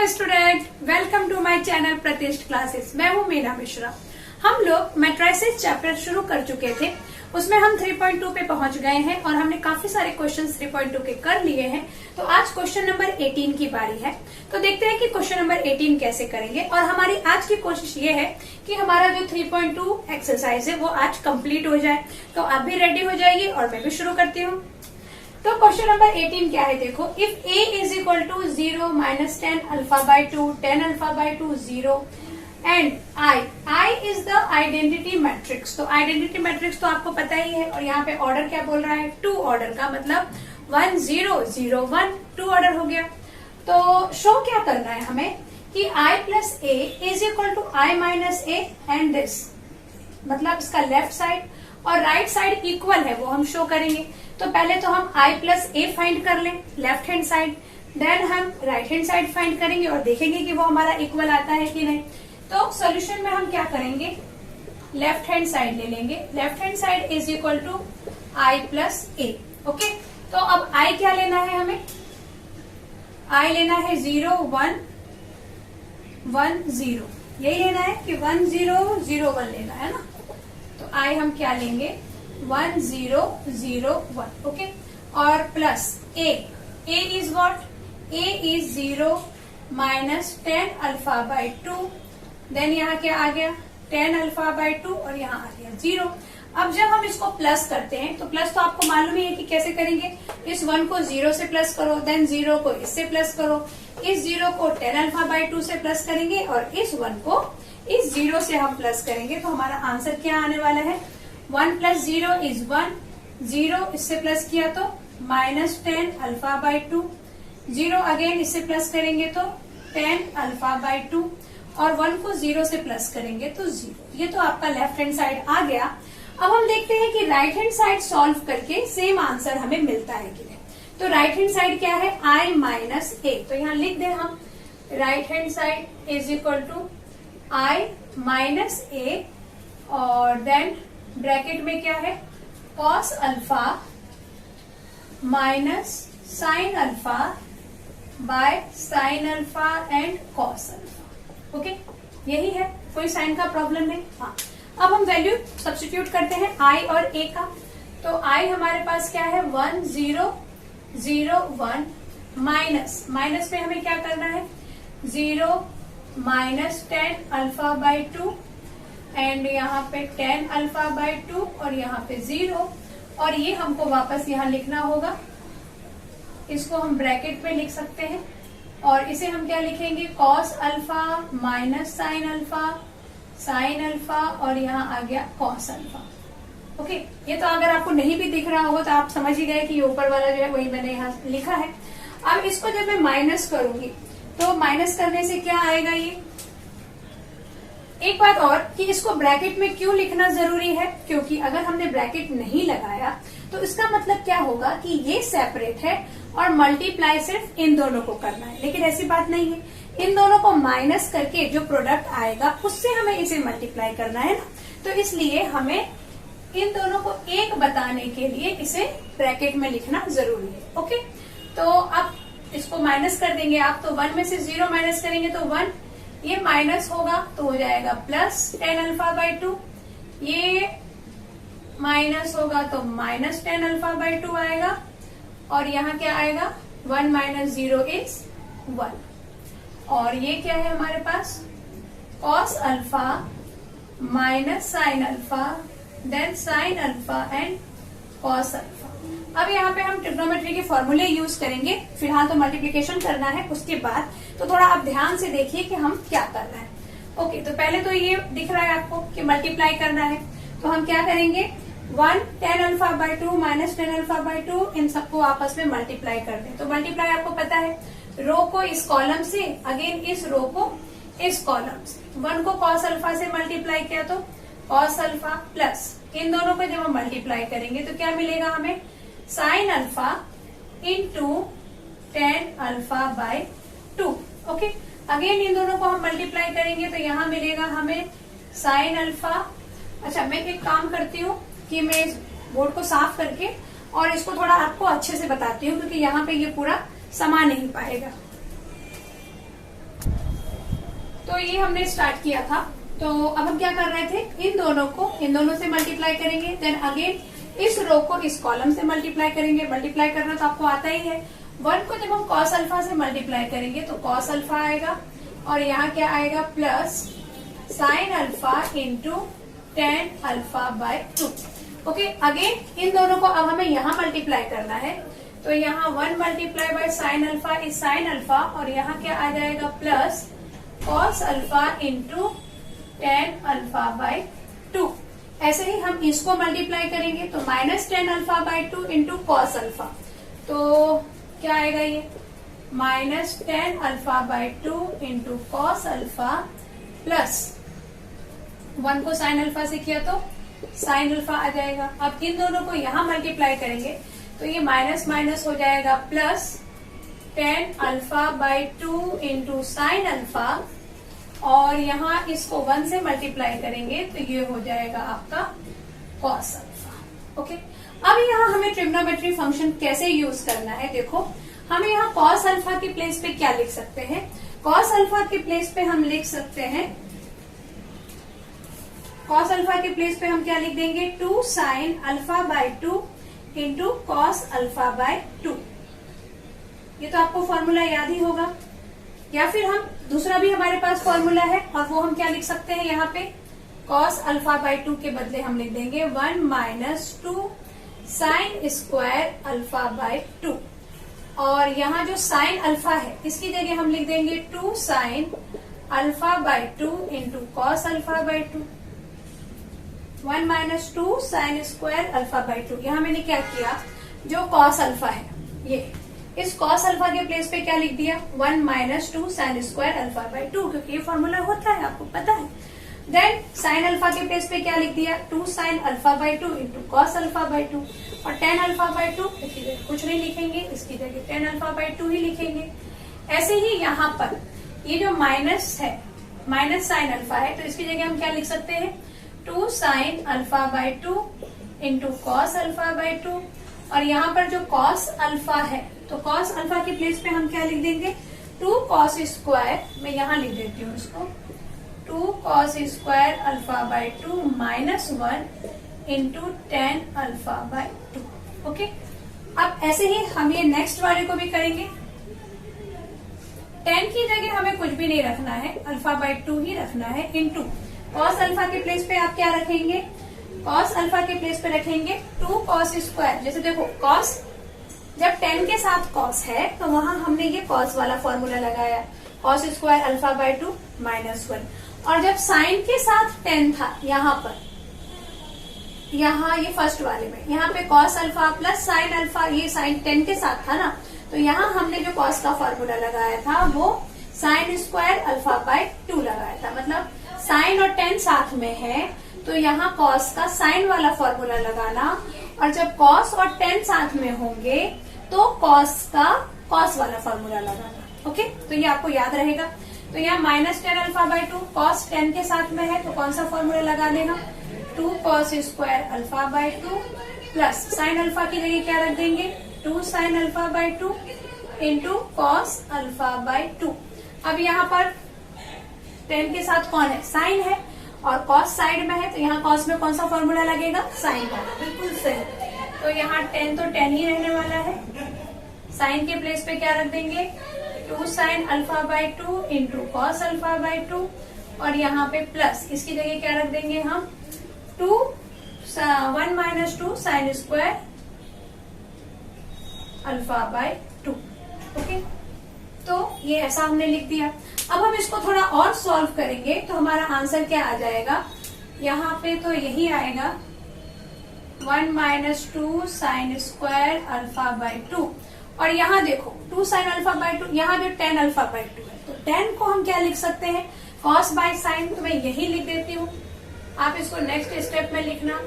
Student, welcome to my channel Pratishtha classes. मैं हूँ मीना मिश्रा। हम लोग मैट्रिसेस चैप्टर शुरू कर चुके थे, उसमें हम 3.2 पे पहुंच गए हैं और हमने काफी सारे क्वेश्चंस 3.2 के कर लिए हैं। तो आज क्वेश्चन नंबर 18 की बारी है। तो देखते हैं कि क्वेश्चन नंबर 18 कैसे करेंगे। और हमारी आज की कोशिश ये है कि हमारा जो 3.2 एक्सरसाइज है वो आज कंप्लीट हो जाए। तो आप भी रेडी हो जाइए और मैं भी शुरू करती हूँ। तो क्वेश्चन नंबर 18 क्या है, देखो। If a is equal to 0 minus 10 alpha by 2 10 alpha by 2 0 and I is the identity matrix. तो आइडेंटिटी मैट्रिक्स तो आपको पता ही है। और यहाँ पे ऑर्डर क्या बोल रहा है, 2 ऑर्डर का, मतलब 1 0 0 1 2 ऑर्डर हो गया। तो शो क्या करना है हमें कि I plus a is equal to I minus a and this, मतलब इसका लेफ्ट साइड और राइट साइड इक्वल है, वो हम शो करेंगे। तो पहले तो हम I प्लस a फाइंड कर लें लेफ्ट हैंड साइड, देन हम राइट हैंड साइड फाइंड करेंगे और देखेंगे कि वो हमारा इक्वल आता है कि नहीं। तो सॉल्यूशन में हम क्या करेंगे, लेफ्ट हैंड साइड ले लेंगे। Left hand side is equal to I plus a। Okay, तो अब I क्या लेना है हमें, I लेना है 0 1 1 0, यही लेना है कि 1 0 0 1 लेना है ना। तो I हम क्या लेंगे 1 0 0 1। ओके, और plus a is what, a is 0 minus 10 alpha by 2, then यहाँ क्या आ गया 10 अल्फा बाई 2 और यहाँ आ गया 0। अब जब हम इसको प्लस करते हैं तो प्लस तो आपको मालूम ही है कि कैसे करेंगे। इस 1 को 0 से प्लस करो, देन 0 को इससे प्लस करो, इस 0 को 10 अल्फा बाई 2 से प्लस करेंगे और इस 1 को इस 0 से हम प्लस करेंगे। तो हमारा आंसर क्या आने वाला है, 1 प्लस 0 इज 1, 0 इससे प्लस किया तो माइनस 10 अल्फा बाई 2, 0 अगेन इससे प्लस करेंगे तो 10 अल्फा बाई 2 और 1 को 0 से प्लस करेंगे तो 0। ये तो आपका लेफ्ट हैंड साइड आ गया। अब हम देखते हैं कि राइट हैंड साइड सॉल्व करके सेम आंसर हमें मिलता है कि नहीं। तो राइट हैंड साइड क्या है, I माइनस a। तो यहाँ लिख दें हम, right hand side is equal to I minus a और देन ब्रैकेट में क्या है, cos alpha minus sine alpha by sine alpha and cos alpha. Okay, यही है, कोई साइन का प्रॉब्लम नहीं। हाँ, अब हम वैल्यू सब्स्टिट्यूट करते हैं I और a का। तो I हमारे पास क्या है 1 0 0 1 माइनस, माइनस में हमें क्या करना है 0 माइनस 10 अल्फा बाई 2 एंड यहाँ पे 10 अल्फा बाई 2 और यहाँ पे 0 और ये हमको वापस यहाँ लिखना होगा। इसको हम ब्रैकेट में लिख सकते हैं और इसे हम क्या लिखेंगे, cos alpha minus sine alpha और यहाँ आ गया कॉस अल्फा। ओके, ये तो अगर आपको नहीं भी दिख रहा होगा तो आप समझ ही गए कि ये ऊपर वाला जो है वही मैंने यहाँ लिखा है। अब इसको जब मैं माइनस करूंगी तो माइनस करने से क्या आएगा, ये एक बात और कि इसको ब्रैकेट में क्यों लिखना जरूरी है, क्योंकि अगर हमने ब्रैकेट नहीं लगाया तो इसका मतलब क्या होगा कि ये सेपरेट है और मल्टीप्लाई सिर्फ इन दोनों को करना है। लेकिन ऐसी बात नहीं है, इन दोनों को माइनस करके जो प्रोडक्ट आएगा उससे हमें इसे मल्टीप्लाई करना है ना। तो इसलिए हमें इन दोनों को एक बताने के लिए इसे ब्रैकेट में लिखना जरूरी है। ओके, तो अब इसको माइनस कर देंगे आप। तो 1 में से 0 माइनस करेंगे तो 1, ये माइनस होगा तो हो जाएगा प्लस 10 अल्फा बाई 2, ये माइनस होगा तो माइनस 10 अल्फा बाई 2 आएगा और यहाँ क्या आएगा 1 माइनस 0 इज 1 और ये क्या है हमारे पास cos alpha minus sine alpha then sine alpha and cos alpha. अब यहाँ पे हम ट्रिग्नोमेट्री के फॉर्मूले यूज करेंगे। फिलहाल तो मल्टीप्लिकेशन करना है, उसके बाद तो थोड़ा आप ध्यान से देखिए कि हम क्या कर रहे हैं। ओके, तो पहले तो ये दिख रहा है आपको कि मल्टीप्लाई करना है। तो हम क्या करेंगे 1 10 alpha by 2 minus 10 alpha by 2, इन सबको आपस में मल्टीप्लाई कर दें। तो मल्टीप्लाई आपको पता है, रो को इस कॉलम से, अगेन इस रो को इस कॉलम से। 1 को कॉस अल्फा से मल्टीप्लाई किया तो कॉस अल्फा प्लस इन दोनों को जब हम मल्टीप्लाई करेंगे तो क्या मिलेगा हमें, sine alpha into 10 alpha by 2। Okay, again in दोनों को हम मल्टीप्लाई करेंगे तो यहाँ मिलेगा हमें साइन अल्फा। अच्छा, मैं एक काम करती हूँ कि मैं इस बोर्ड को साफ करके और इसको थोड़ा आपको अच्छे से बताती हूँ, क्योंकि यहाँ पे ये पूरा समा नहीं पाएगा। तो ये हमने स्टार्ट किया था। तो अब हम क्या कर रहे थे, इन दोनों से मल्टीप्लाई करेंगे, देन अगेन इस रो को इस कॉलम से मल्टीप्लाई करेंगे। मल्टीप्लाई करना तो आपको आता ही है। 1 को जब हम कॉस अल्फा से मल्टीप्लाई करेंगे तो कॉस अल्फा आएगा, और यहाँ क्या आएगा, plus sine alpha into tan alpha by 2। Okay, again in दोनों को अब हमें यहाँ मल्टीप्लाई करना है, तो यहाँ 1 multiply by sine alpha is sine alpha, और यहाँ क्या आ जाएगा, plus cos alpha into tan alpha by 2। ऐसे ही हम इसको मल्टीप्लाई करेंगे तो minus 10 alpha by 2 into cos alpha, तो क्या आएगा ये, minus 10 alpha by 2 into cos alpha, plus 1 को साइन अल्फा से किया तो साइन अल्फा आ जाएगा। अब इन दोनों को यहाँ मल्टीप्लाई करेंगे तो ये माइनस माइनस हो जाएगा, plus 10 alpha by 2 into sine alpha, और यहाँ इसको 1 से मल्टीप्लाई करेंगे तो ये हो जाएगा आपका कॉस अल्फा। ओके, अब यहाँ हमें ट्रिग्नोमेट्री फंक्शन कैसे यूज करना है, देखो हमें यहाँ कॉस अल्फा की प्लेस पे क्या लिख सकते हैं, कॉस अल्फा की प्लेस पे हम लिख सकते हैं, कॉस अल्फा के प्लेस पे हम क्या लिख देंगे, 2 sign alpha bye 2 into cos alpha by 2। ये तो आपको फॉर्मूला याद ही होगा, या फिर हम दूसरा भी हमारे पास फॉर्मूला है, और वो हम क्या लिख सकते हैं, यहाँ पे कॉस अल्फा बाय 2 के बदले हम लिख देंगे 1 minus 2 sine square alpha by 2, और यहाँ जो साइन अल्फा है इसकी जगह हम लिख देंगे 2 sign alpha bye 2 into cos alpha by 2। 1 minus 2 sine square alpha by 2। यहाँ मैंने क्या किया, जो कॉस अल्फा है ये, इस कॉस अल्फा के प्लेस पे क्या लिख दिया, 1 minus 2 sine square alpha by 2, क्योंकि ये फॉर्मूला होता है, आपको पता है। देन साइन अल्फा के प्लेस पे क्या लिख दिया, 2 sign alpha bye 2 into cos alpha by 2, और 10 अल्फा बाय 2 इसकी जगह कुछ नहीं लिखेंगे, इसकी जगह 10 अल्फा बाय 2 ही लिखेंगे। ऐसे ही यहाँ पर ये जो माइनस है, माइनस साइन अल्फा है, तो इसकी जगह हम क्या लिख सकते हैं, 2 sign alpha bye 2 into cos alpha by 2, और यहाँ पर जो कॉस अल्फा है तो कॉस अल्फा के प्लेस पे हम क्या लिख देंगे, 2 कॉस स्क्वायर, मैं यहाँ लिख देती हूँ इसको, 2 cos square alpha by 2 minus 1 into 10 alpha by 2। Okay, अब ऐसे ही हम ये नेक्स्ट वाले को भी करेंगे। 10 की जगह हमें कुछ भी नहीं रखना है, अल्फा बाय 2 ही रखना है, इंटू कॉस अल्फा के प्लेस पे आप क्या रखेंगे, कॉस अल्फा के प्लेस पे रखेंगे 2 कॉस स्क्वायर। जैसे देखो कॉस, जब 10 के साथ कॉस है तो वहां हमने ये कॉस वाला फॉर्मूला लगाया, cos square alpha by 2 minus 1, और जब साइन के साथ 10 था यहाँ पर, यहाँ ये फर्स्ट वाले में, यहाँ पे cos alpha plus sine alpha, ये साइन 10 के साथ था ना, तो यहाँ हमने जो कॉस का फॉर्मूला लगाया था वो साइन स्क्वायर अल्फा बाय 2 लगाया था। मतलब साइन और 10 साथ में है तो यहाँ कॉस का साइन वाला फॉर्मूला लगाना, और जब कॉस और 10 साथ में होंगे तो कॉस का कॉस वाला फॉर्मूला लगाना। ओके, तो ये आपको याद रहेगा। तो यहाँ माइनस 10 अल्फा बाय 2, कॉस 10 के साथ में है तो कौन सा फॉर्मूला लगा देना, 2 cos square alpha by 2 plus sine alpha की जगह क्या रख देंगे, 2 sign alpha bye 2 into cos alpha by 2। अब यहाँ पर 10 के साथ कौन है, साइन है, और कॉस साइड में है तो यहाँ कॉस में कौन सा फॉर्मूला लगेगा, साइन वाला। बिल्कुल सही। तो यहाँ 10 तो 10 ही रहने वाला है, साइन के प्लेस पे क्या रख देंगे, 2 sign alpha bye 2 into cos alpha by 2, और यहाँ पे प्लस इसकी जगह क्या रख देंगे हम, 1 minus 2 sine square alpha by 2। Okay, तो ये ऐसा हमने लिख दिया। अब हम इसको थोड़ा और सॉल्व करेंगे तो हमारा आंसर क्या आ जाएगा, यहाँ पे तो यही आएगा 1 minus 2 sine square alpha by 2, और यहाँ देखो 2 साइन अल्फा बाय 2, यहाँ जो 10 अल्फा बाय 2 है तो 10 को हम क्या लिख सकते हैं, कॉस बाय साइन, तो मैं यही लिख देती हूँ। आप इसको नेक्स्ट स्टेप में लिखना,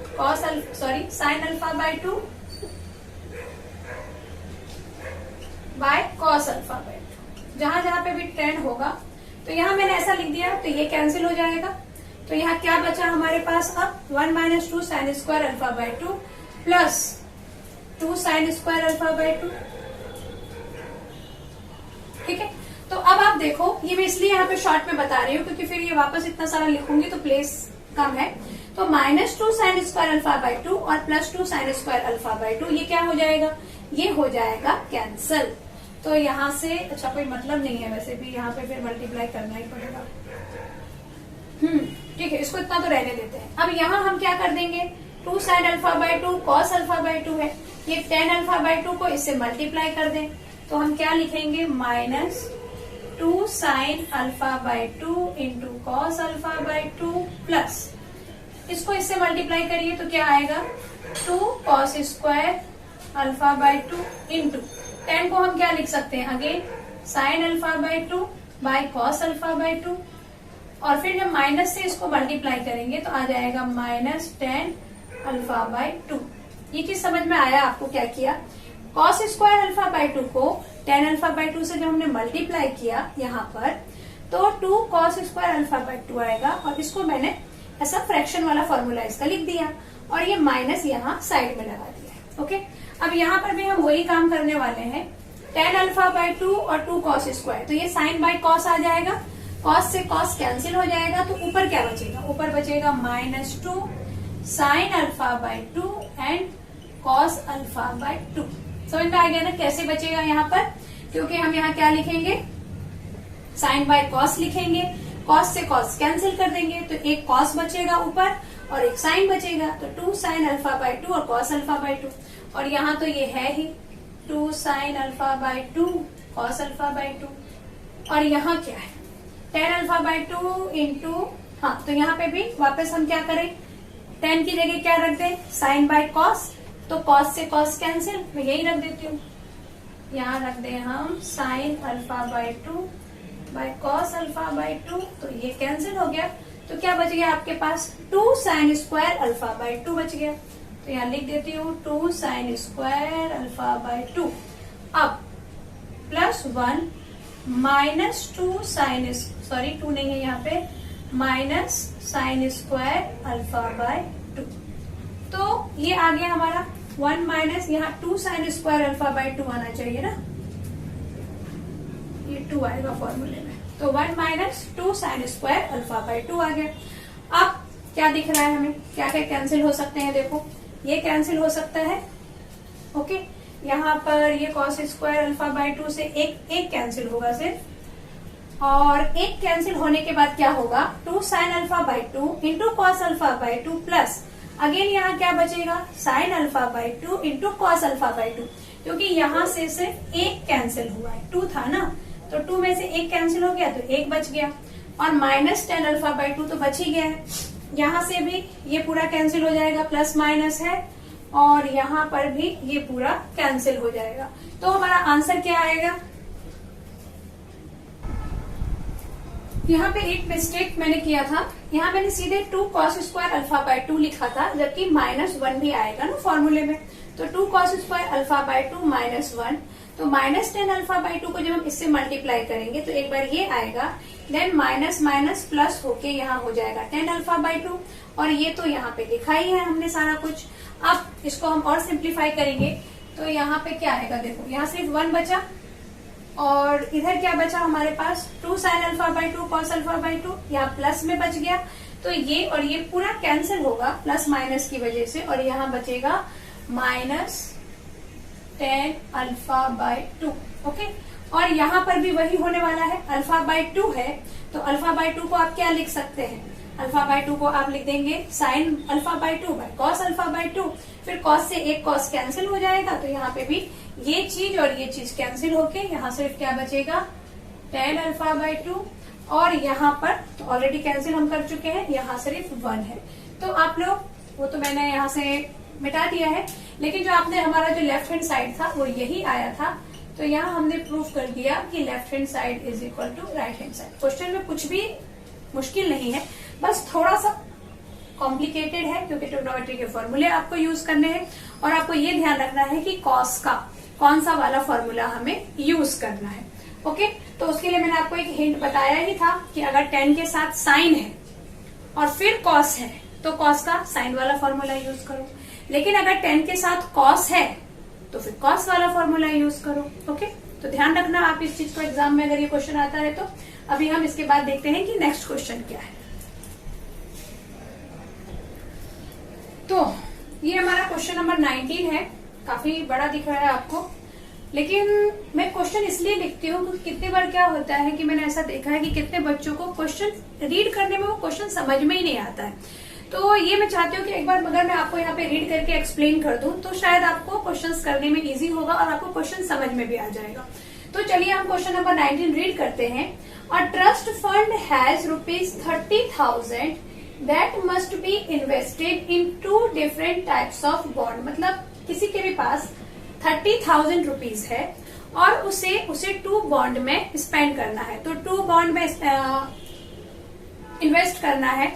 sign alpha bye 2 by cos alpha by 2। जहां जहां पे भी 10 होगा तो यहाँ मैंने ऐसा लिख दिया तो ये कैंसिल हो जाएगा। तो यहाँ क्या बचा हमारे पास, अब 1 minus 2 sine square alpha by 2 plus 2 sine square alpha by 2। ठीक है, तो अब आप देखो, ये मैं इसलिए यहाँ पे शॉर्ट में बता रही हूँ क्योंकि फिर ये वापस इतना सारा लिखूंगी तो प्लेस कम है। तो -2 sin स्क्वायर अल्फा बाई 2 और +2 sin स्क्वायर अल्फा बाई 2 ये क्या हो जाएगा, ये हो जाएगा कैंसल। तो यहाँ से अच्छा कोई मतलब नहीं है वैसे भी, यहाँ पे फिर मल्टीप्लाई करना ही पड़ेगा। ठीक है, इसको इतना तो रहने देते हैं। अब यहाँ हम क्या कर देंगे, 2 sin alpha by 2 cos alpha by 2 है, ये tan अल्फा बाई 2 को इससे मल्टीप्लाई कर दें तो हम क्या लिखेंगे, -2 sin alpha by 2 into cos alpha by 2 plus इसको इससे मल्टीप्लाई करिए तो क्या आएगा, 2 cos square alpha by 2 into tan को हम क्या लिख सकते हैं, again sin alpha by 2 by cos alpha by 2 और फिर जब माइनस से इसको मल्टीप्लाई करेंगे तो आ जाएगा -tan अल्फा बाई 2। ये चीज समझ में आया आपको क्या किया, cos स्क्वायर अल्फा बाई 2 को tan अल्फा बाई 2 से जब हमने मल्टीप्लाई किया यहाँ पर तो 2 cos स्क्वायर अल्फा बाई 2 आएगा और इसको मैंने ऐसा फ्रैक्शन वाला फॉर्मूला इसका लिख दिया और ये माइनस यहाँ साइड में लगा दिया। ओके, अब यहाँ पर भी हम वही काम करने वाले हैं, tan अल्फा बाई 2 और 2 cos स्क्वायर, तो ये sin बाई cos आ जाएगा, cos से cos कैंसिल हो जाएगा तो ऊपर क्या बचेगा, ऊपर बचेगा -2 sin alpha by 2 and cos alpha by 2। समझ में आ गया ना कैसे बचेगा यहाँ पर, क्योंकि हम यहाँ क्या लिखेंगे, sin बाई cos लिखेंगे, cos से cos कैंसिल कर देंगे तो एक cos बचेगा ऊपर और एक sin बचेगा, तो 2 sin अल्फा बाई 2 और cos अल्फा बाई 2 और यहाँ तो ये है ही 2 sin alpha by 2 cos alpha by 2 और यहाँ क्या है tan अल्फा बाई 2 इंटू, हाँ तो यहाँ पे भी वापस हम क्या करें, tan की जगह क्या रख दें, sin बाई cos, तो cos से cos कैंसिल, मैं यही रख देती हूँ, यहाँ रख दें हम sin alpha by 2 by cos alpha by 2, तो ये कैंसिल हो गया तो क्या बच गया आपके पास, 2 sin स्क्वायर अल्फा बाई 2 बच गया, तो यहाँ लिख देती हूँ 2 sin स्क्वायर अल्फा बाई 2। अब +1 -2 sin, सॉरी 2 नहीं है यहाँ पे, minus sin square alpha by 2, तो ये आ गया हमारा 1 माइनस यहाँ 2 sin स्क्वायर अल्फा बाई 2 आना चाहिए ना, ये 2 आएगा फॉर्मूले में, तो 1 minus 2 sin square alpha by 2 आ गया। अब क्या दिख रहा है हमें, क्या क्या कैंसिल हो सकते हैं, देखो ये कैंसिल हो सकता है, ओके, यहाँ पर ये cos स्क्वायर अल्फा बाई 2 से एक कैंसिल होगा सिर्फ, और एक कैंसिल होने के बाद क्या होगा, 2 sin alpha by 2 into cos alpha by 2 plus again यहाँ क्या बचेगा, sin alpha by 2 into cos alpha by 2, क्योंकि यहाँ से सिर्फ एक कैंसिल हुआ है, 2 था ना, तो 2 में से एक कैंसिल हो गया तो एक बच गया और -tan अल्फा बाई 2 तो बच ही गया है, यहाँ से भी ये पूरा कैंसिल हो जाएगा, प्लस माइनस है और यहाँ पर भी ये पूरा कैंसिल हो जाएगा, तो हमारा आंसर क्या आएगा। यहाँ पे एक मिस्टेक मैंने किया था, यहाँ मैंने सीधे 2 cos स्क्वायर अल्फा बाई 2 लिखा था, जबकि -1 भी आएगा ना फॉर्मूले में, तो 2 cos स्क्वायर अल्फा बाई 2 -1, तो -tan अल्फा बाई 2 को जब हम इससे मल्टीप्लाई करेंगे तो एक बार ये आएगा, देन माइनस माइनस प्लस होके यहाँ हो जाएगा tan अल्फा बाई 2 और ये तो यहाँ पे लिखा ही है हमने सारा कुछ। अब इसको हम और सिंप्लीफाई करेंगे तो यहाँ पे क्या आएगा, देखो यहाँ सिर्फ 1 बचा और इधर क्या बचा हमारे पास, 2 sin alpha by 2 cos alpha by 2, यहाँ प्लस में बच गया, तो ये और ये पूरा कैंसिल होगा प्लस माइनस की वजह से और यहाँ बचेगा -tan अल्फा बाई 2, ओके, और यहाँ पर भी वही होने वाला है, अल्फा बाई 2 है तो अल्फा बाई 2 को आप क्या लिख सकते हैं, अल्फा बाई 2 को आप लिख देंगे sin alpha by 2 by cos alpha by 2, फिर cos से एक cos कैंसिल हो जाएगा तो यहाँ पे भी ये चीज और ये चीज कैंसिल होके यहाँ सिर्फ क्या बचेगा, tan अल्फा बाई 2 और यहाँ पर तो ऑलरेडी कैंसिल हम कर चुके हैं, यहाँ सिर्फ 1 है, तो आप लोग वो तो मैंने यहाँ से मिटा दिया है, लेकिन जो आपने हमारा जो लेफ्ट हैंड साइड था वो यही आया था, तो यहाँ हमने प्रूफ कर दिया कि left hand side is equal to right hand side. Question में कुछ भी मुश्किल नहीं है, बस थोड़ा सा कॉम्प्लिकेटेड है क्योंकि ट्रिग्नोमेट्री के फॉर्मूले आपको यूज करने हैं और आपको ये ध्यान रखना है कि कॉस का कौन सा वाला फॉर्मूला हमें यूज करना है, ओके। तो उसके लिए मैंने आपको एक हिंट बताया ही था कि अगर tan के साथ साइन है और फिर cos है तो cos का साइन वाला फॉर्मूला यूज करो, लेकिन अगर tan के साथ cos है तो फिर cos वाला फॉर्मूला यूज करो, ओके। तो ध्यान रखना आप इस चीज को एग्जाम में अगर ये क्वेश्चन आता है तो। अभी हम इसके बाद देखते हैं कि नेक्स्ट क्वेश्चन क्या है। तो ये हमारा क्वेश्चन नंबर 19 है। काफी बड़ा दिख रहा है आपको, लेकिन मैं क्वेश्चन इसलिए लिखती हूँ क्योंकि कितनी बार क्या होता है कि मैंने ऐसा देखा है कि कितने बच्चों को क्वेश्चन रीड करने में वो क्वेश्चन समझ में ही नहीं आता है। तो ये मैं चाहती हूँ कि एक बार अगर मैं आपको यहाँ पे रीड करके एक्सप्लेन कर दूं तो शायद आपको क्वेश्चंस करने में इजी होगा और आपको क्वेश्चन समझ में भी आ जाएगा। तो चलिए हम क्वेश्चन नंबर 19 रीड करते हैं। A trust fund has ₹30,000 that must be invested in 2 different types of bond. मतलब किसी के भी पास 30,000 रुपीज है और उसे 2 बॉन्ड में स्पेंड करना है। तो 2 बॉन्ड में इन्वेस्ट करना है।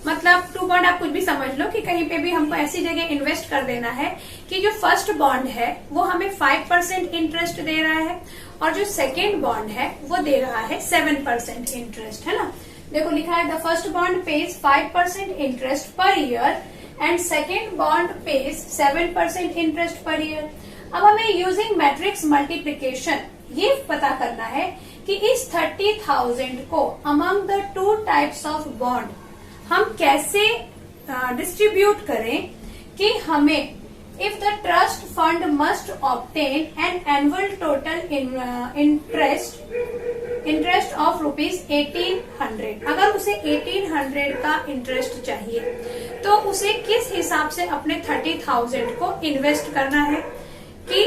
मतलब 2 बॉन्ड आप कुछ भी समझ लो कि कहीं पे भी हमको ऐसी जगह इन्वेस्ट कर देना है कि जो फर्स्ट बॉन्ड है वो हमें 5% इंटरेस्ट दे रहा है और जो सेकेंड बॉन्ड है वो दे रहा है 7% इंटरेस्ट, है ना। देखो लिखा है the first bond page 5% interest per year and second bond page 7% interest per year. अब हमें यूजिंग मैट्रिक्स मल्टीप्लीकेशन ये पता करना है कि इस 30,000 को among the 2 types of bond हम कैसे डिस्ट्रीब्यूट करें कि हमें if the trust fund must obtain an annual total interest of ₹1800। अगर उसे 1800 का इंटरेस्ट चाहिए तो उसे किस हिसाब से अपने 30,000 को इन्वेस्ट करना है कि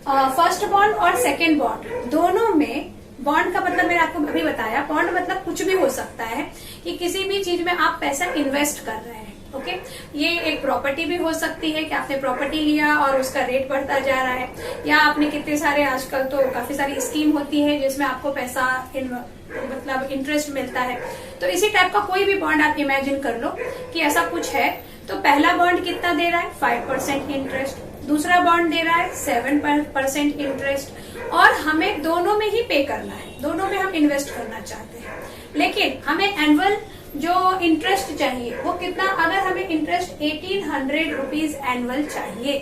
फर्स्ट बॉन्ड और सेकेंड बॉन्ड दोनों में। बॉन्ड का मतलब मैंने आपको अभी बताया, बॉन्ड मतलब कुछ भी हो सकता है कि किसी भी चीज में आप पैसा इन्वेस्ट कर रहे हैं। ओके, ये एक प्रॉपर्टी भी हो सकती है कि आपने प्रॉपर्टी लिया और उसका रेट बढ़ता जा रहा है, या आपने कितने सारे आजकल तो काफी सारी स्कीम होती है जिसमें आपको पैसा मतलब इंटरेस्ट मिलता है। तो इसी टाइप का कोई भी बॉन्ड आप इमेजिन कर लो कि ऐसा कुछ है। तो पहला बॉन्ड कितना दे रहा है 5% इंटरेस्ट, दूसरा बॉन्ड दे रहा है 7% इंटरेस्ट और हमें दोनों में ही पे करना है, दोनों में हम इन्वेस्ट करना चाहते हैं। लेकिन हमें एनुअल जो इंटरेस्ट चाहिए वो कितना, अगर हमें इंटरेस्ट 1800 रुपीज एनुअल चाहिए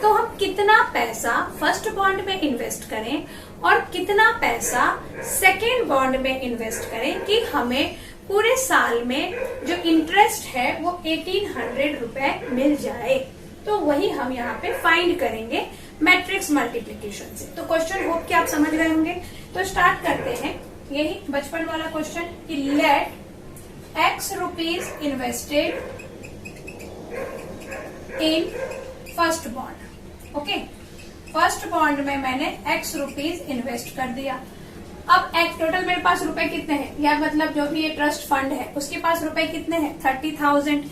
तो हम कितना पैसा फर्स्ट बॉन्ड में इन्वेस्ट करें और कितना पैसा सेकेंड बॉन्ड में इन्वेस्ट करें कि हमें पूरे साल में जो इंटरेस्ट है वो 1800 रुपए मिल जाए। तो वही हम यहाँ पे फाइंड करेंगे मैट्रिक्स मल्टीप्लिकेशन से। तो क्वेश्चन होप कि आप समझ रहे होंगे। तो स्टार्ट करते हैं, यही बचपन वाला क्वेश्चन कि let X rupees invested in first bond. Okay, first bond में मैंने X रुपीज इन्वेस्ट कर दिया। अब X टोटल मेरे पास रुपए कितने हैं, या मतलब जो भी ये ट्रस्ट फंड है उसके पास रुपए कितने हैं 30,000।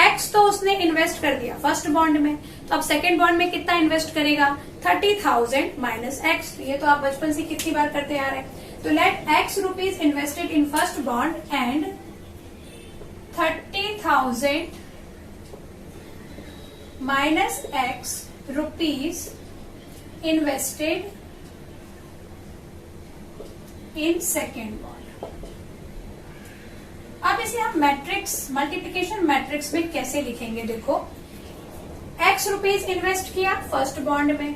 X तो उसने इन्वेस्ट कर दिया फर्स्ट बॉन्ड में, तो अब सेकेंड बॉन्ड में कितना इन्वेस्ट करेगा 30,000 माइनस X। ये तो आप बचपन से कितनी बार करते आ रहे हैं। तो let X rupees invested in first bond and 30,000 minus X rupees invested in second bond. अब इसे हम मैट्रिक्स मल्टीप्लिकेशन मैट्रिक्स में कैसे लिखेंगे, देखो X रुपीज इन्वेस्ट किया फर्स्ट बॉन्ड में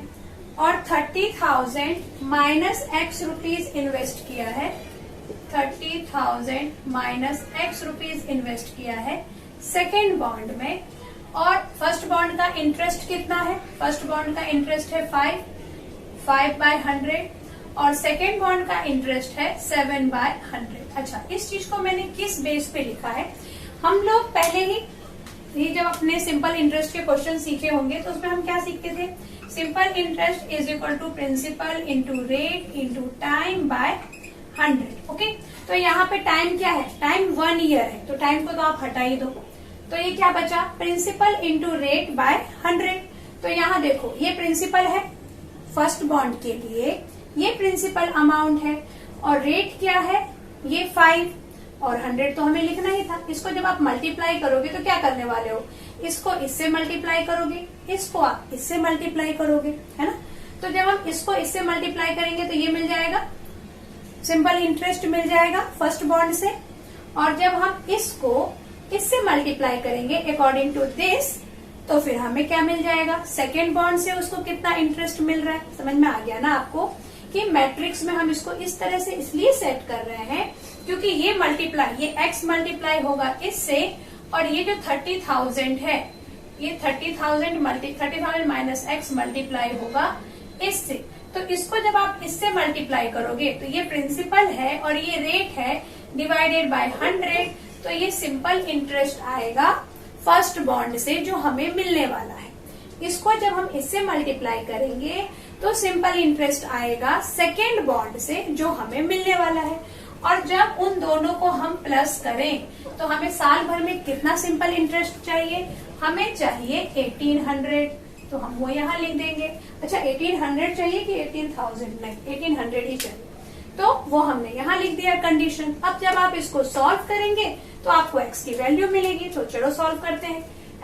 और 30,000 माइनस X रुपीज इन्वेस्ट किया है, 30,000 माइनस X रुपीज इन्वेस्ट किया है सेकेंड बॉन्ड में। और फर्स्ट बॉन्ड का इंटरेस्ट कितना है, फर्स्ट बॉन्ड का इंटरेस्ट है 5/100 और सेकेंड बॉन्ड का इंटरेस्ट है 7/100। अच्छा, इस चीज को मैंने किस बेस पे लिखा है, हम लोग पहले ही ये जब अपने सिंपल इंटरेस्ट के क्वेश्चन सीखे होंगे तो उसमें हम क्या सीखते थे, simple interest is equal to principal into rate into time by 100। Okay, तो यहाँ पे टाइम क्या है, टाइम 1 ईयर है, तो टाइम को तो आप हटा ही दो। तो ये क्या बचा, प्रिंसिपल इंटू रेट बाय 100। तो यहाँ देखो ये प्रिंसिपल है फर्स्ट बॉन्ड के लिए, ये प्रिंसिपल अमाउंट है और रेट क्या है ये 5 और 100 तो हमें लिखना ही था। इसको जब आप मल्टीप्लाई करोगे तो क्या करने वाले हो, इसको इससे मल्टीप्लाई करोगे, इसको आप इससे मल्टीप्लाई करोगे, है ना। तो जब हम इसको इससे मल्टीप्लाई करेंगे तो ये मिल जाएगा, सिंपल इंटरेस्ट मिल जाएगा फर्स्ट बॉन्ड से। और जब हम इसको इससे मल्टीप्लाई करेंगे अकॉर्डिंग टू दिस तो फिर हमें क्या मिल जाएगा, सेकेंड बॉन्ड से उसको कितना इंटरेस्ट मिल रहा है। समझ में आ गया ना आपको कि मैट्रिक्स में हम इसको इस तरह से इसलिए सेट कर रहे हैं क्योंकि ये मल्टीप्लाई, ये x मल्टीप्लाई होगा इससे, और ये जो 30,000 है ये 30,000 माइनस x मल्टीप्लाई होगा इससे। तो इसको जब आप इससे मल्टीप्लाई करोगे तो ये प्रिंसिपल है और ये रेट है डिवाइडेड बाय 100, तो ये सिंपल इंटरेस्ट आएगा फर्स्ट बॉन्ड से जो हमें मिलने वाला है। इसको जब हम इससे मल्टीप्लाई करेंगे तो सिंपल इंटरेस्ट आएगा सेकेंड बॉन्ड से जो हमें मिलने वाला है। और जब उन दोनों को हम प्लस करें तो हमें साल भर में कितना सिंपल इंटरेस्ट चाहिए, हमें चाहिए 1800, तो हम वो यहाँ लिख देंगे। अच्छा 1800 चाहिए कि 18,000? नहीं, 1800 ही चाहिए, तो वो हमने यहाँ लिख दिया कंडीशन। अब जब आप इसको सॉल्व करेंगे तो आपको x की वैल्यू मिलेगी, तो चलो सॉल्व करते हैं।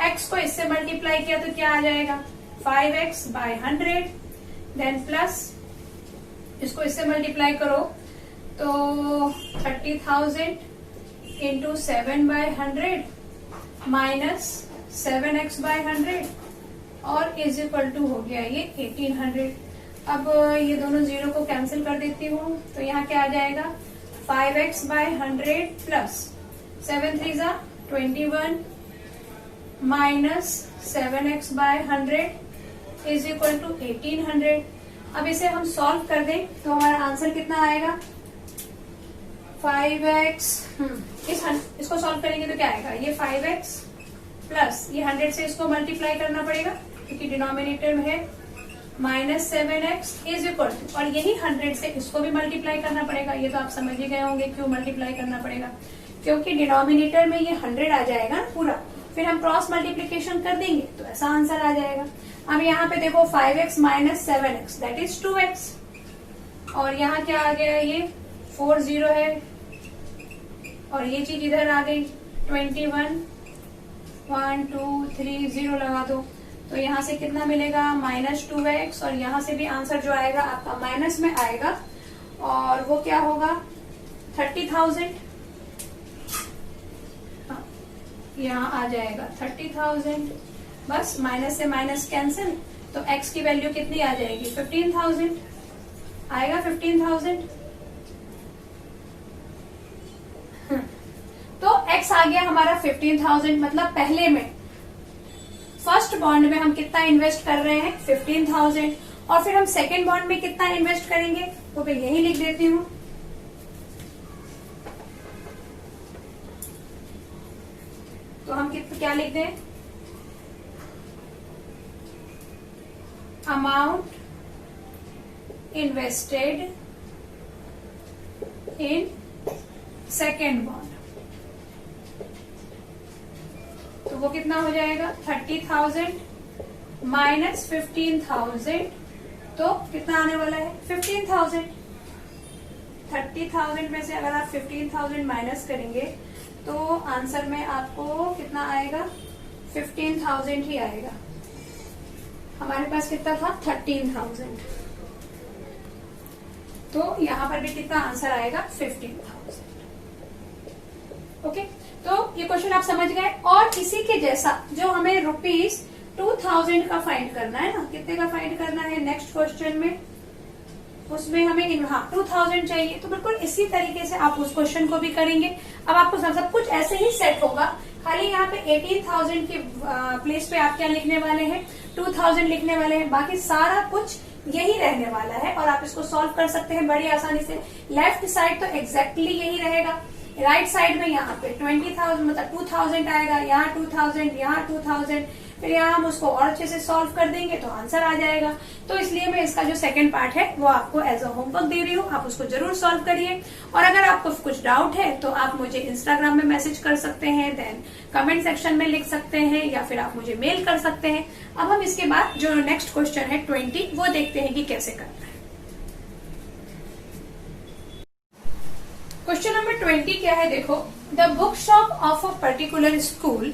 x को इससे मल्टीप्लाई किया तो क्या आ जाएगा 5x बाय 100, देन प्लस इसको इससे मल्टीप्लाई करो तो 30,000 into 7 bye 100 minus 7x by 100 और इज इक्वल टू हो गया ये 1800। अब ये दोनों जीरो को कैंसिल कर देती हूँ, तो यहाँ क्या आ जाएगा 5x बाय 100 प्लस 7 3 जा 21 minus 7x by 100 is equal to 1800। अब इसे हम सॉल्व कर दें तो हमारा आंसर कितना आएगा 5x, इसको सॉल्व करेंगे तो क्या आएगा ये 5x प्लस ये 100 से इसको मल्टीप्लाई करना पड़ेगा क्योंकि डिनोमिनेटर में है, minus 7x is equal to, और यही 100 से इसको भी मल्टीप्लाई करना पड़ेगा। ये तो आप समझ ही गए होंगे क्यों मल्टीप्लाई करना पड़ेगा, क्योंकि डिनोमिनेटर में ये 100 आ जाएगा ना पूरा, फिर हम क्रॉस मल्टीप्लीकेशन कर देंगे तो ऐसा आंसर आ जाएगा। अब यहाँ पे देखो 5x minus 7x that is 2x, और यहाँ क्या आ गया ये 40 है, और ये चीज इधर आ गई 21 1 2 3 0 लगा दो, तो यहाँ से कितना मिलेगा माइनस 2x, और यहाँ से भी आंसर जो आएगा आपका माइनस में आएगा, और वो क्या होगा 30,000, यहाँ आ जाएगा 30,000, बस माइनस से माइनस कैंसिल, तो x की वैल्यू कितनी आ जाएगी 15,000 आएगा 15,000। तो x आ गया हमारा 15,000, मतलब पहले में फर्स्ट बॉन्ड में हम कितना इन्वेस्ट कर रहे हैं 15,000, और फिर हम सेकेंड बॉन्ड में कितना इन्वेस्ट करेंगे तो मैं यही लिख देती हूँ। तो हम क्या लिख दें, amount invested in second bond, तो वो कितना हो जाएगा 30,000 माइनस 15,000, तो कितना आने वाला है 15,000। 30,000 में से अगर आप 15,000 माइनस करेंगे तो आंसर में आपको कितना आएगा 15,000 ही आएगा। हमारे पास कितना था 13,000, तो यहाँ पर भी कितना आंसर आएगा 15,000। ओके, तो ये क्वेश्चन आप समझ गए। और इसी के जैसा जो हमें ₹2000 का फाइंड करना है ना, कितने का फाइंड करना है नेक्स्ट क्वेश्चन में, उसमें हमें 2000 चाहिए, तो बिल्कुल इसी तरीके से आप उस क्वेश्चन को भी करेंगे। अब आपको सब कुछ ऐसे ही सेट होगा, खाली यहाँ पे 18,000 के प्लेस पे आप क्या लिखने वाले हैं 2000 लिखने वाले हैं, बाकी सारा कुछ यही रहने वाला है और आप इसको सॉल्व कर सकते हैं बड़ी आसानी से। लेफ्ट साइड तो एग्जैक्टली यही रहेगा, राइट साइड में यहाँ पे 20,000 मतलब 2000 आएगा, यहाँ 2000, यहाँ 2000, फिर यहाँ हम उसको और अच्छे से सॉल्व कर देंगे तो आंसर आ जाएगा। तो इसलिए मैं इसका जो सेकंड पार्ट है वो आपको एज अ होमवर्क दे रही हूँ, आप उसको जरूर सॉल्व करिए। और अगर आपको कुछ डाउट है तो आप मुझे इंस्टाग्राम में मैसेज कर सकते हैं, देन कमेंट सेक्शन में लिख सकते हैं, या फिर आप मुझे मेल कर सकते हैं। अब हम इसके बाद जो नेक्स्ट क्वेश्चन है 20 वो देखते हैं कि कैसे करना है। क्वेश्चन नंबर 20 क्या है, देखो, the book shop of a particular school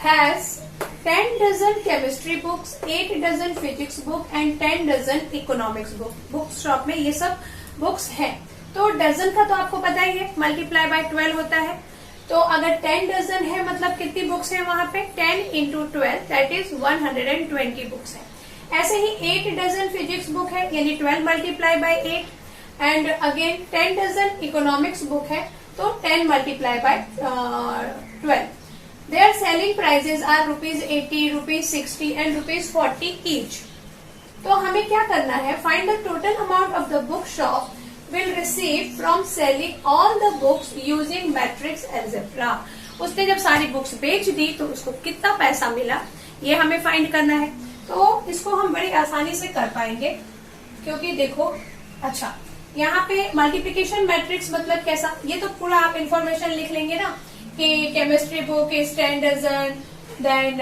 has 10 dozen chemistry books, 8 dozen physics book and 10 dozen economics book। Book shop में ये सब बुक्स हैं। तो डजन का तो आपको पता ही है, मल्टीप्लाई बाय 12 होता है। तो अगर 10 डजन है मतलब कितनी बुक्स हैं वहां पे 10 into 12 दैट इज 120 बुक्स है। ऐसे ही 8 डजन फिजिक्स बुक है, यानी 12 multiply by 8 and again 10 dozen economics book है, तो 10 multiply by 12. Their selling prices are ₹80, ₹60 and ₹40 each. तो हमें क्या करना है, find the total amount of the bookshop will receive from selling all the books using matrix algebra. उसने जब सारी बुक्स बेच दी तो उसको कितना पैसा मिला, ये हमें फाइंड करना है. तो इसको हम बड़ी आसानी से कर पाएंगे, क्योंकि देखो, अच्छा यहाँ पे मल्टीप्लिकेशन मैट्रिक्स मतलब कैसा, ये तो पूरा आप इंफॉर्मेशन लिख लेंगे ना, कि chemistry book is 10 dozen, then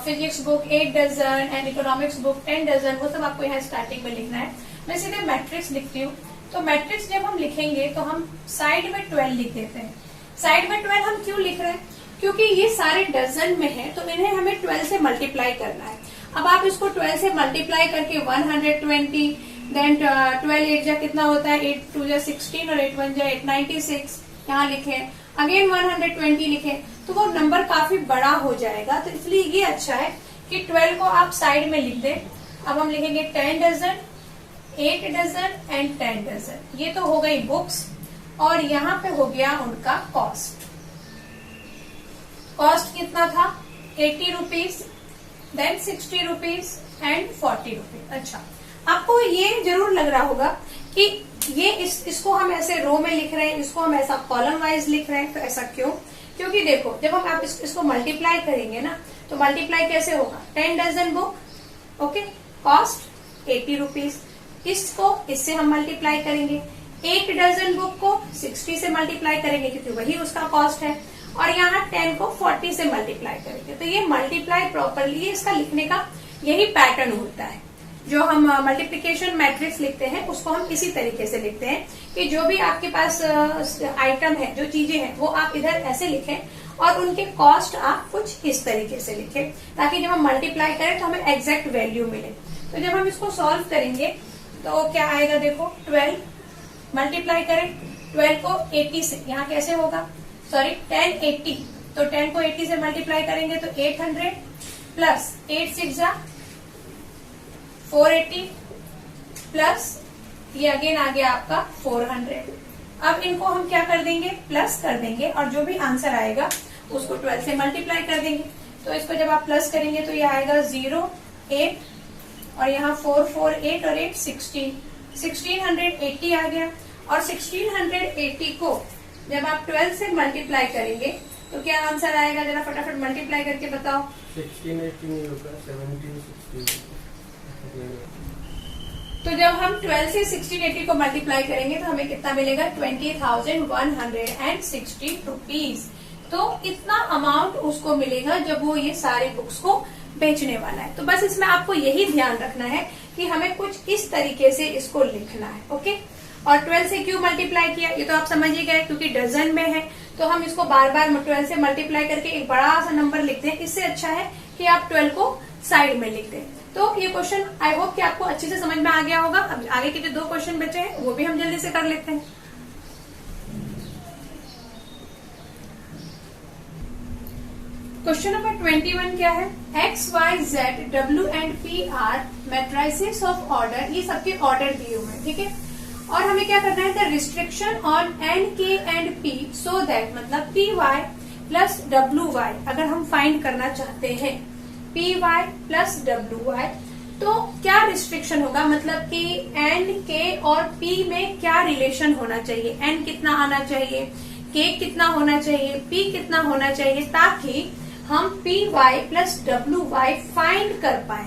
physics book 8 dozen and economics book 10 dozen, वो सब आपको यहाँ स्टार्टिंग में लिखना है. मैं सीधे मैट्रिक्स लिखती हूँ. तो मैट्रिक्स जब हम लिखेंगे तो हम साइड में 12 लिख देते हैं. साइड में 12 हम क्यों लिख रहे हैं, क्योंकि ये सारे डजन में है, तो इन्हें हमें 12 से मल्टीप्लाई करना है. अब आप इसको 12 से मल्टीप्लाई करके 120, देन 12 8 जा कितना होता है, 8 2 जा 16 और 8 1 जा 8, 96 यहाँ लिखे, अगेन 120 लिखे, तो वो नंबर काफी बड़ा हो जाएगा. तो इसलिए ये अच्छा है कि 12 को आप साइड में लिख दें. अब हम लिखेंगे 10 डजन, 8 डजन एंड 10 डजन. ये तो हो गई बुक्स, और यहाँ पे हो गया उनका कॉस्ट. कॉस्ट कितना था, 80 rupees, then 60 rupees and 40 rupees. अच्छा, आपको ये जरूर लग रहा होगा कि ये इसको हम ऐसे रो में लिख रहे हैं, इसको हम ऐसा कॉलम वाइज लिख रहे हैं. तो ऐसा क्यों, क्योंकि देखो जब हम आप इसको मल्टीप्लाई करेंगे ना, तो मल्टीप्लाई कैसे होगा, 10 dozen book, okay, cost 80 rupees, इसको इससे हम मल्टीप्लाई करेंगे. 8 डजन बुक को 60 से मल्टीप्लाई करेंगे, क्योंकि वही उसका कॉस्ट है, और यहाँ 10 को 40 से मल्टीप्लाई करेंगे. तो ये मल्टीप्लाई प्रॉपरली, इसका लिखने का यही पैटर्न होता है. जो हम मल्टीप्लिकेशन मैट्रिक्स लिखते हैं उसको हम इसी तरीके से लिखते हैं कि जो भी आपके पास आइटम है, जो चीजें हैं, वो आप इधर ऐसे लिखें और उनके कॉस्ट आप कुछ इस तरीके से लिखें, ताकि जब हम मल्टीप्लाई करें तो हमें एग्जैक्ट वैल्यू मिले. तो जब हम इसको सॉल्व करेंगे तो क्या आएगा, देखो 12 मल्टीप्लाई करें 12 को 80 से, यहाँ कैसे होगा, सॉरी 10 80, तो 10 को 80 से मल्टीप्लाई करेंगे तो 800 प्लस 8 6 जा 480 प्लस ये अगेन आ गया आपका 400. अब इनको हम क्या कर देंगे, प्लस कर देंगे, और जो भी आंसर आएगा उसको 12 से मल्टीप्लाई कर देंगे. तो इसको जब आप प्लस करेंगे तो ये आएगा 0 8 और यहाँ 4 4 8 और 8 16, 1680 आ गया. और 1680 को जब आप 12 से मल्टीप्लाई करेंगे तो क्या आंसर आएगा, जरा फटाफट मल्टीप्लाई करके बताओ. 1680 नहीं होगा, 1760. तो जब हम 12 से 1680 को मल्टीप्लाई करेंगे तो हमें कितना मिलेगा, 20,160 रुपीज. तो इतना अमाउंट उसको मिलेगा जब वो ये सारे बुक्स को बेचने वाला है. तो बस इसमें आपको यही ध्यान रखना है कि हमें कुछ इस तरीके से इसको लिखना है, ओके. और 12 से क्यों मल्टीप्लाई किया, ये तो आप समझ ही गए, क्योंकि डजन में है, तो हम इसको बार बार 12 से मल्टीप्लाई करके एक बड़ा सा नंबर लिखते हैं. इससे अच्छा है कि आप 12 को साइड में लिख दें. तो ये क्वेश्चन आई होप कि आपको अच्छे से समझ में आ गया होगा. अब आगे के जो 2 क्वेश्चन बचे हैं वो भी हम जल्दी से कर लेते हैं. क्वेश्चन नंबर 21 क्या है, X, Y, Z, W and P are matrices of order. ये सबके ऑर्डर दिए हुए हैं, ठीक है. और हमें क्या करना है, the restriction on N, K and P so that, मतलब PY प्लस WY अगर हम फाइंड करना चाहते हैं, PY प्लस WY, तो क्या रिस्ट्रिक्शन होगा, मतलब कि N, K और P में क्या रिलेशन होना चाहिए, N कितना आना चाहिए, K कितना होना चाहिए, P कितना होना चाहिए, ताकि हम PY प्लस WY फाइंड कर पाए.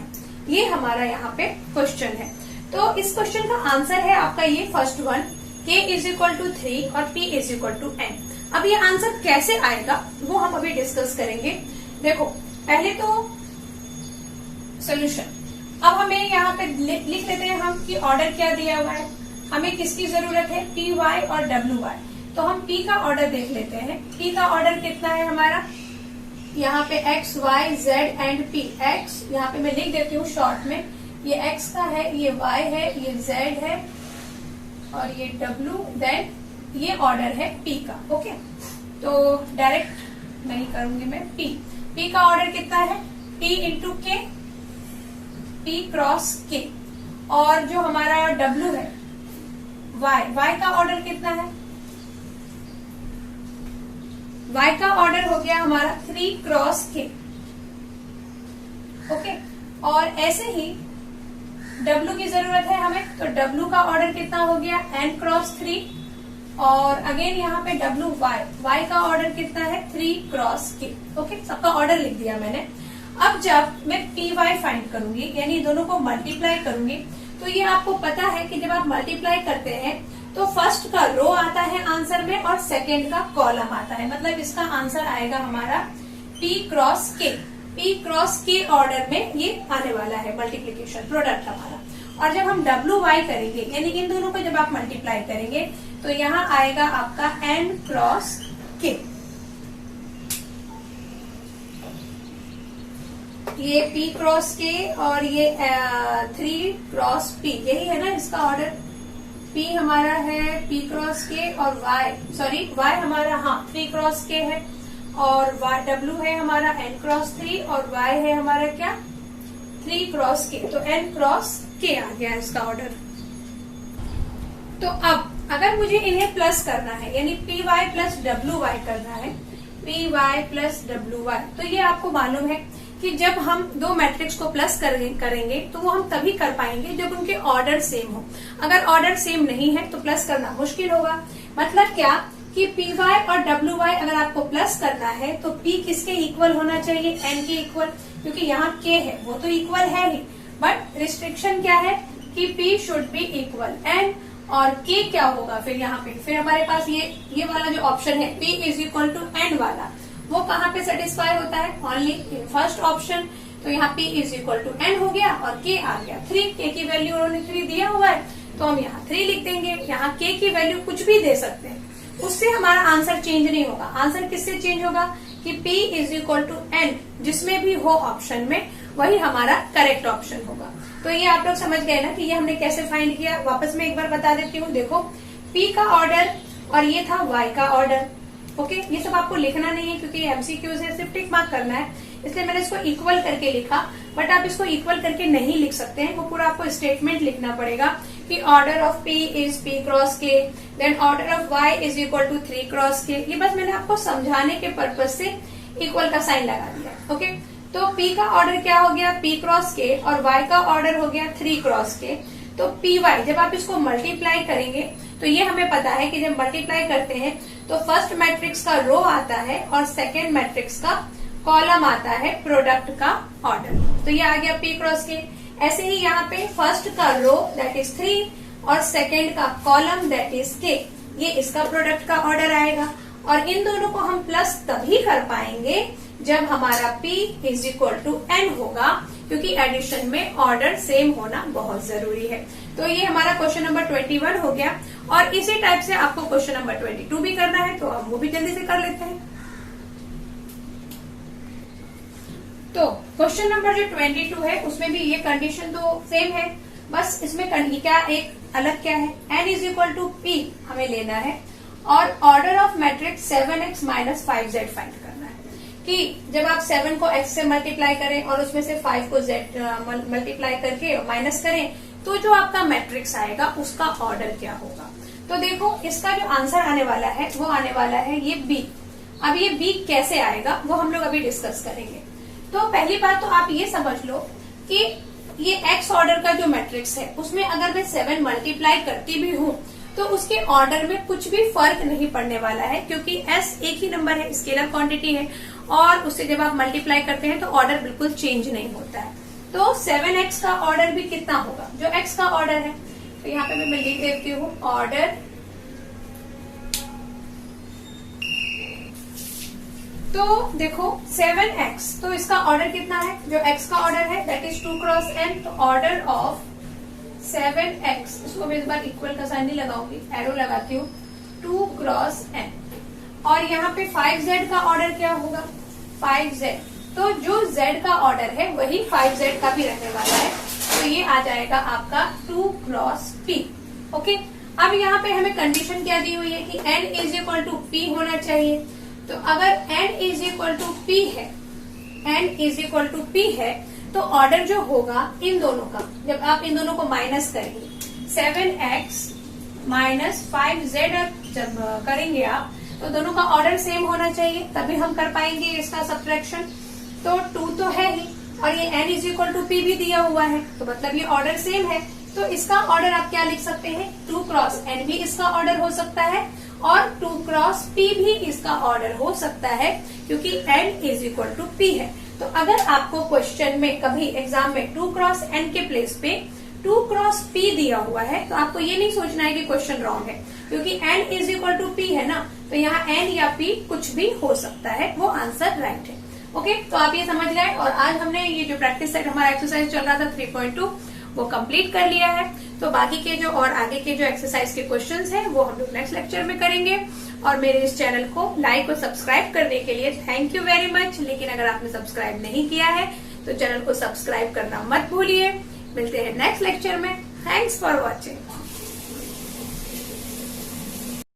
ये हमारा यहाँ पे क्वेश्चन है. तो इस क्वेश्चन का आंसर है आपका ये first one, K is equal to 3 और P is equal to N. अब ये आंसर कैसे आएगा वो हम अभी डिस्कस करेंगे. देखो पहले तो सोल्यूशन. अब हमें यहाँ पे लिख लेते हैं हम कि ऑर्डर क्या दिया हुआ है, हमें किसकी जरूरत है, PY और WY. तो हम P का ऑर्डर देख लेते हैं. P का ऑर्डर कितना है हमारा, यहाँ पे X, Y, Z and P. X यहाँ पे मैं लिख देती हूँ शॉर्ट में, ये X का है, ये Y है, ये Z है और ये W, देन ये ऑर्डर है P का, ओके. तो डायरेक्ट नहीं करूंगी मैं. P का ऑर्डर कितना है, P into K, P cross K, और जो हमारा W है Y का ऑर्डर कितना है? Y का ऑर्डर हो गया हमारा 3 क्रॉस K। ओके, और ऐसे ही W की जरूरत है हमें, तो W का ऑर्डर कितना हो गया? N क्रॉस 3, और अगेन यहाँ पे Y का ऑर्डर कितना है? 3 क्रॉस K। ओके, सबका ऑर्डर लिख दिया मैंने। अब जब मैं PY फाइंड करूंगी, यानी दोनों को मल्टीप्लाई करूंगी, तो ये आपको पता है कि जब आप मल्टीप्लाई करते हैं तो फर्स्ट का रो आता है आंसर में और सेकेंड का कॉलम आता है, मतलब इसका आंसर आएगा हमारा P cross K। P cross K order में ये आने वाला है मल्टीप्लीकेशन प्रोडक्ट हमारा। और जब हम WY करेंगे, यानी इन दोनों को जब आप मल्टीप्लाई करेंगे, तो यहाँ आएगा आपका N क्रॉस K। ये P क्रॉस K और ये 3 क्रॉस P, यही है ना इसका ऑर्डर। P हमारा है P क्रॉस K और Y हमारा 3 क्रॉस K है, और W है हमारा N क्रॉस 3 और Y है हमारा क्या? 3 क्रॉस K। तो N क्रॉस K आ गया इसका ऑर्डर। तो अब अगर मुझे इन्हें प्लस करना है, यानी PY प्लस WY करना है, PY प्लस WY, तो ये आपको मालूम है कि जब हम दो मैट्रिक्स को प्लस करेंगे तो वो हम तभी कर पाएंगे जब उनके ऑर्डर सेम हो। अगर ऑर्डर सेम नहीं है तो प्लस करना मुश्किल होगा। मतलब क्या कि PY और WY अगर आपको प्लस करना है तो P किसके इक्वल होना चाहिए? N के इक्वल, क्योंकि यहाँ K है वो तो इक्वल है ही, बट रिस्ट्रिक्शन क्या है कि P should be equal N, और K क्या होगा फिर यहाँ पे? फिर हमारे पास ये वाला जो ऑप्शन है P is equal to N वाला, वो कहाँ पे सेटिस्फाई होता है? Only in first option. तो यहाँ P is equal to N हो गया और K आ गया 3। K की वैल्यू उन्होंने 3 दिया हुआ है, तो हम यहाँ 3 लिख देंगे। यहाँ K की वैल्यू कुछ भी दे सकते हैं, उससे हमारा आंसर चेंज नहीं होगा। आंसर किससे चेंज होगा कि P is equal to N, जिसमें भी हो ऑप्शन में वही हमारा करेक्ट ऑप्शन होगा। तो ये आप लोग समझ गए ना कि ये हमने कैसे फाइंड किया। वापस मैं एक बार बता देती हूँ। देखो, P का ऑर्डर और ये था Y का ऑर्डर। ओके, ये सब आपको लिखना नहीं है क्योंकि MCQs है, सिर्फ टिक मार्क करना है, इसलिए मैंने इसको इक्वल करके लिखा। बट आप इसको इक्वल करके नहीं लिख सकते हैं, वो पूरा आपको स्टेटमेंट लिखना पड़ेगा कि order of P is P cross K, then order of Y is equal to 3 cross K। ये बस मैंने आपको समझाने के पर्पज से इक्वल का साइन लगा दिया। ओके, तो P का ऑर्डर क्या हो गया? P क्रॉस K, और Y का ऑर्डर हो गया 3 क्रॉस K। तो PY जब आप इसको मल्टीप्लाई करेंगे, तो ये हमें पता है कि जब मल्टीप्लाई करते हैं तो फर्स्ट मैट्रिक्स का रो आता है और सेकेंड मैट्रिक्स का कॉलम आता है प्रोडक्ट का ऑर्डर। तो ये आ गया P क्रॉस K। ऐसे ही यहाँ पे फर्स्ट का रो दैट इज 3 और सेकेंड का कॉलम दैट इज K, ये इसका प्रोडक्ट का ऑर्डर आएगा। और इन दोनों को हम प्लस तभी कर पाएंगे जब हमारा P is equal to N होगा, क्योंकि एडिशन में ऑर्डर सेम होना बहुत जरूरी है। तो ये हमारा क्वेश्चन नंबर 21 हो गया, और इसी टाइप से आपको क्वेश्चन नंबर 22 भी करना है, तो हम वो भी जल्दी से कर लेते हैं। तो क्वेश्चन नंबर जो 22 है उसमें भी ये कंडीशन तो सेम है, बस इसमें क्या एक अलग क्या है? N is equal to P हमें लेना है, और order of matrix 7x minus 5z find करना है। कि जब आप 7 को x से मल्टीप्लाई करें और उसमें से 5 को z मल्टीप्लाई करके माइनस करें, तो जो आपका मैट्रिक्स आएगा उसका ऑर्डर क्या होगा। तो देखो, इसका जो आंसर आने वाला है वो आने वाला है ये B। अब ये B कैसे आएगा वो हम लोग अभी डिस्कस करेंगे। तो पहली बात तो आप ये समझ लो कि ये x ऑर्डर का जो मैट्रिक्स है उसमें अगर मैं 7 मल्टीप्लाई करती भी हूँ तो उसके ऑर्डर में कुछ भी फर्क नहीं पड़ने वाला है, क्योंकि s एक ही नंबर है, स्केलर क्वांटिटी है, और उससे जब आप मल्टीप्लाई करते हैं तो ऑर्डर बिल्कुल चेंज नहीं होता है। तो 7x का ऑर्डर भी कितना होगा? जो x का ऑर्डर है, तो यहाँ पे मैं लिख देती हूँ ऑर्डर। तो देखो 7x, तो इसका ऑर्डर कितना है? जो x का ऑर्डर है दैट इज 2 क्रॉस n। तो ऑर्डर ऑफ 7x, इसको मैं इस बार इक्वल का साइन नहीं लगाऊंगी, एरो लगाती हूँ, 2 क्रॉस n। और यहाँ पे 5z का ऑर्डर क्या होगा? 5z। तो जो z का ऑर्डर है वही 5z का भी रहने वाला है, तो ये आ जाएगा आपका 2 क्रॉस p। ओके, अब यहाँ पे हमें कंडीशन क्या दी हुई है कि n is equal to p होना चाहिए। तो अगर n is equal to p है, n is equal to p है, तो ऑर्डर जो होगा इन दोनों का, जब आप इन दोनों को माइनस करेंगे 7x माइनस 5z जब करेंगे आप, तो दोनों का ऑर्डर सेम होना चाहिए, तभी हम कर पाएंगे इसका सब्ट्रैक्शन। तो 2 तो है ही, और ये n is equal to p भी दिया हुआ है, तो मतलब ये ऑर्डर सेम है। तो इसका ऑर्डर आप क्या लिख सकते हैं, 2 क्रॉस n भी इसका ऑर्डर हो सकता है, और 2 क्रॉस p भी इसका ऑर्डर हो सकता है, क्योंकि n is equal to p है। तो अगर आपको क्वेश्चन में कभी एग्जाम में 2 क्रॉस n के प्लेस पे 2 क्रॉस p दिया हुआ है, तो आपको ये नहीं सोचना है कि क्वेश्चन रॉन्ग है, क्योंकि n is equal to p है ना, तो यहाँ n या p कुछ भी हो सकता है, वो आंसर राइट है। ओके, तो आप ये समझ गए। और आज हमने ये जो प्रैक्टिस सेट हमारा एक्सरसाइज चल रहा था 3.2 वो कंप्लीट कर लिया है। तो बाकी के जो और आगे के जो एक्सरसाइज के क्वेश्चंस हैं वो हम लोग नेक्स्ट लेक्चर में करेंगे। और मेरे इस चैनल को लाइक और सब्सक्राइब करने के लिए थैंक यू वेरी मच। लेकिन अगर आपने सब्सक्राइब नहीं किया है तो चैनल को सब्सक्राइब करना मत भूलिए। मिलते हैं नेक्स्ट लेक्चर में। Thanks for watching.